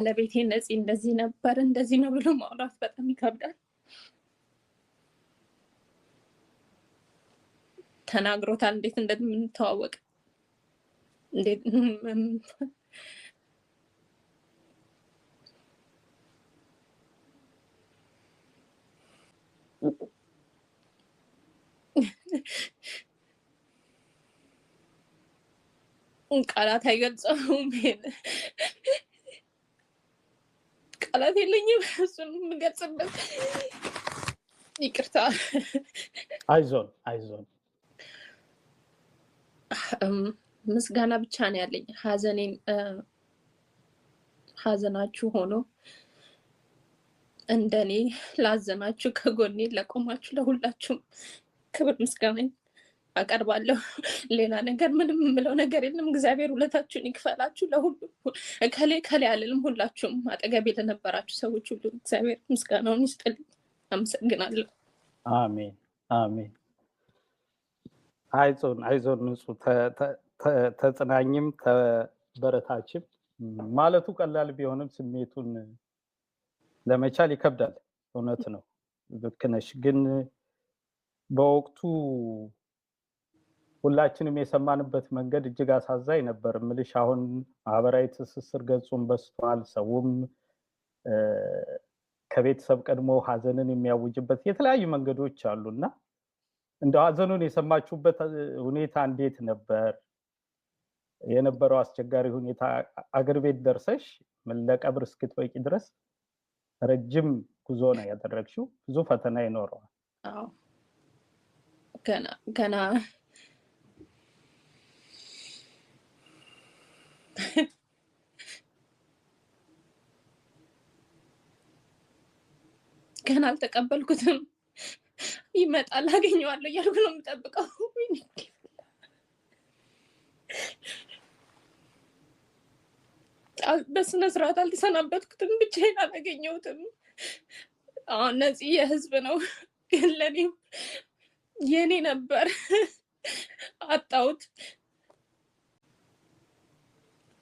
ለቤቴ ነፂ እንደዚህ ነበር እንደዚህ ነው ብሎ ማውራት በጣም ይከብዳል። ተናግሮታል እንዴት እንደምንተዋወቅ እንዴት ቃላት አይገልጸውም። ቃላት የለኝም እሱን የምገልጽበት። ይቅርታ። አይዞን ምስጋና ብቻ ነው ያለኝ። ሀዘናችሁ ሆኖ እንደኔ ላዘናችሁ ከጎኔ ለቆማችሁ ለሁላችሁም ክብር ምስጋና አቀርባለሁ። ሌላ ነገር ምንም የምለው ነገር የለም። እግዚአብሔር ውለታችሁን ይክፈላችሁ። ለሁሉ ከሌ አልልም። ሁላችሁም አጠገቤ ለነበራችሁ ሰዎች ሁሉ እግዚአብሔር ምስጋናውን ይስጥልኝ። አመሰግናለሁ። አሜን። አይዞን ንጹህ ተጽናኝም ተበረታችም ማለቱ ቀላል ቢሆንም ስሜቱን ለመቻል ይከብዳል። እውነት ነው፣ ልክ ነሽ። ግን በወቅቱ ሁላችንም የሰማንበት መንገድ እጅግ አሳዛኝ ነበር። ምልሽ አሁን ማህበራዊ ትስስር ገጹን በስቷል። ሰውም ከቤተሰብ ቀድሞ ሀዘንን የሚያውጅበት የተለያዩ መንገዶች አሉና እንደው ሀዘኑን የሰማችሁበት ሁኔታ እንዴት ነበር? የነበረው አስቸጋሪ ሁኔታ አገር ቤት ደርሰሽ ለቀብር እስክትበቂ ድረስ ረጅም ጉዞ ነው ያደረግሽው። ብዙ ፈተና ይኖረዋል። አዎ ገና አልተቀበልኩትም። ይመጣል አገኘዋለሁ እያልኩ ነው የምጠብቀው። በስነ ስርዓት አልተሰናበትኩትም። ብቻዬን አላገኘሁትም። አሁን ነፂ የህዝብ ነው፣ ግን ለኔም የኔ ነበር። አጣሁት።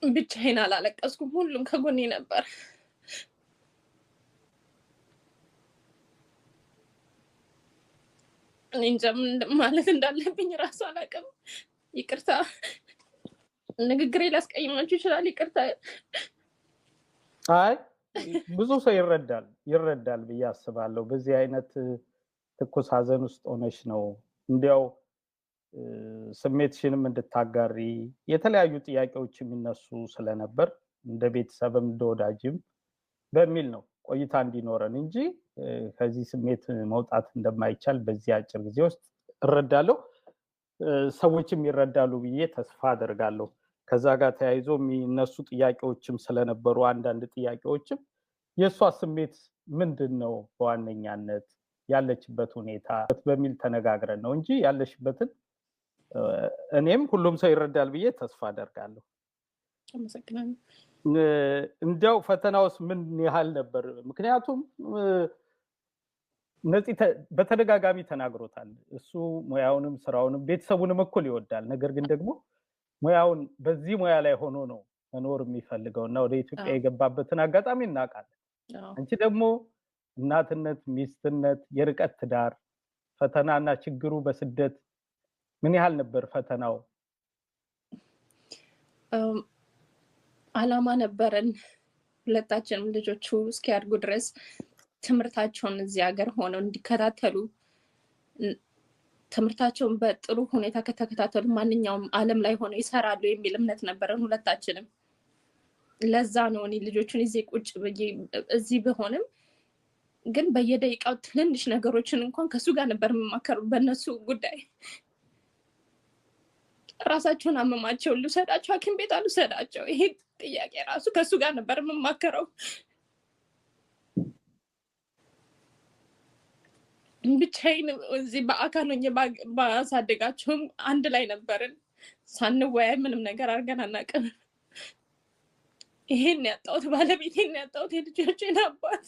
ብቻዬን አላለቀስኩም። ሁሉም ከጎኔ ነበር። እንጃ ማለት እንዳለብኝ ራሱ አላውቅም። ይቅርታ፣ ንግግሬ ላስቀይማችሁ ይችላል። ይቅርታ። አይ ብዙ ሰው ይረዳል ብዬ አስባለሁ። በዚህ አይነት ትኩስ ሀዘን ውስጥ ሆነሽ ነው እንዲያው ስሜትሽንም እንድታጋሪ የተለያዩ ጥያቄዎች የሚነሱ ስለነበር እንደ ቤተሰብም እንደ ወዳጅም በሚል ነው ቆይታ እንዲኖረን እንጂ ከዚህ ስሜት መውጣት እንደማይቻል በዚህ አጭር ጊዜ ውስጥ እረዳለሁ። ሰዎችም ይረዳሉ ብዬ ተስፋ አደርጋለሁ። ከዛ ጋር ተያይዞ የሚነሱ ጥያቄዎችም ስለነበሩ አንዳንድ ጥያቄዎችም የእሷ ስሜት ምንድን ነው በዋነኛነት ያለችበት ሁኔታ በሚል ተነጋግረን ነው እንጂ ያለሽበትን እኔም ሁሉም ሰው ይረዳል ብዬ ተስፋ አደርጋለሁ። አመሰግናለሁ። እንዲያው ፈተናውስ ምን ያህል ነበር? ምክንያቱም ነፂ በተደጋጋሚ ተናግሮታል። እሱ ሙያውንም ስራውንም ቤተሰቡንም እኩል ይወዳል። ነገር ግን ደግሞ ሙያውን በዚህ ሙያ ላይ ሆኖ ነው መኖር የሚፈልገው እና ወደ ኢትዮጵያ የገባበትን አጋጣሚ እናውቃለን። አንቺ ደግሞ እናትነት፣ ሚስትነት፣ የርቀት ትዳር ፈተናና ችግሩ በስደት ምን ያህል ነበር ፈተናው? አላማ ነበረን ሁለታችንም ልጆቹ እስኪያድጉ ድረስ ትምህርታቸውን እዚህ ሀገር ሆነው እንዲከታተሉ፣ ትምህርታቸውን በጥሩ ሁኔታ ከተከታተሉ ማንኛውም ዓለም ላይ ሆነው ይሰራሉ የሚል እምነት ነበረን ሁለታችንም። ለዛ ነው እኔ ልጆቹን እዚህ ቁጭ ብዬ እዚህ ብሆንም ግን በየደቂቃው ትንንሽ ነገሮችን እንኳን ከሱ ጋር ነበር የምማከረው በእነሱ ጉዳይ። ራሳቸውን አመማቸው፣ ልውሰዳቸው ሐኪም ቤት አልውሰዳቸው፣ ይሄ ጥያቄ ራሱ ከሱ ጋር ነበር የምማከረው። ብቻዬን እዚህ በአካል ሆኜ ባሳደጋቸውም አንድ ላይ ነበርን። ሳንወያይ ምንም ነገር አድርገን አናውቅም። ይሄን ያጣሁት ባለቤቴን ያጣሁት የልጆቼን አባት